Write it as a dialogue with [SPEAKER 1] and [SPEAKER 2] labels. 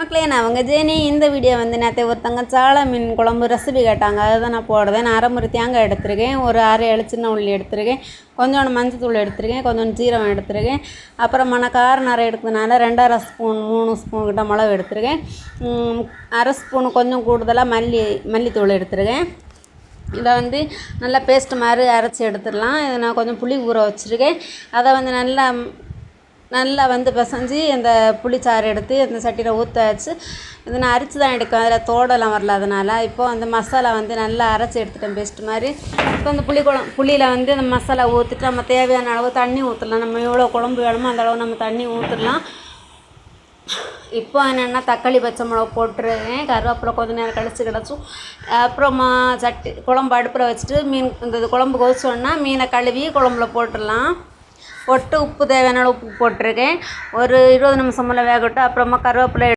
[SPEAKER 1] மக்களே, நான் அவங்க ஜேனி. இந்த வீடியோ வந்து நேற்று ஒருத்தங்க சாலை மீன் குழம்பு ரெசிபி கேட்டாங்க. அதை தான் நான் போடுறேன். நான் அரைமுறை தேங்காய் எடுத்துருக்கேன், ஒரு 6-7 சின்ன உள்ளி எடுத்துருக்கேன், கொஞ்சோண்டு மஞ்சத்தூள் எடுத்துருக்கேன், கொஞ்சோண்டு ஜீரகம் எடுத்துருக்கேன். அப்புறம் காரம் நிறைய எடுக்கிறதுனால 2.5 ஸ்பூன் 3 ஸ்பூன் கிட்ட மிளகு எடுத்துருக்கேன். 1/2 ஸ்பூனு கொஞ்சம் கூடுதலாக மல்லித்தூள் எடுத்துருக்கேன். இதை வந்து நல்லா பேஸ்ட் மாதிரி அரைச்சி எடுத்துடலாம். இதை நான் கொஞ்சம் புளி ஊற வச்சுருக்கேன். அதை வந்து நல்லா வந்து பிசைஞ்சு அந்த புளிச்சாறு எடுத்து அந்த சட்டியில் ஊற்ற வச்சு இது நான் அரைச்சி தான் எடுப்பேன். அதில் தோடெல்லாம் வரல. அதனால் இப்போது அந்த மசாலா வந்து நல்லா அரைச்சி எடுத்துட்டேன் பேஸ்ட் மாதிரி. இப்போ அந்த புளியில் வந்து அந்த மசாலா ஊற்றிட்டு நம்ம தேவையான அளவு தண்ணி ஊற்றலாம். நம்ம எவ்வளோ குழம்பு வேணுமோ அந்த அளவு நம்ம தண்ணி ஊற்றிடலாம். இப்போ என்னென்னா தக்காளி பச்சை மிளகா போட்டுருவேன். கருவேப்பிலை கொஞ்சம் நேரம் கிடச்சும் அப்புறமா குழம்பு அடுப்பில் வச்சுட்டு இந்த குழம்பு கொதிச்சோன்னா மீனை கழுவி குழம்புல போட்டுடலாம். போட்டு உப்பு தேவையான உப்பு போட்டிருக்கேன். ஒரு 20 நிமிஷம் மேலே வேகட்டும். அப்புறமா கருவேப்பிலை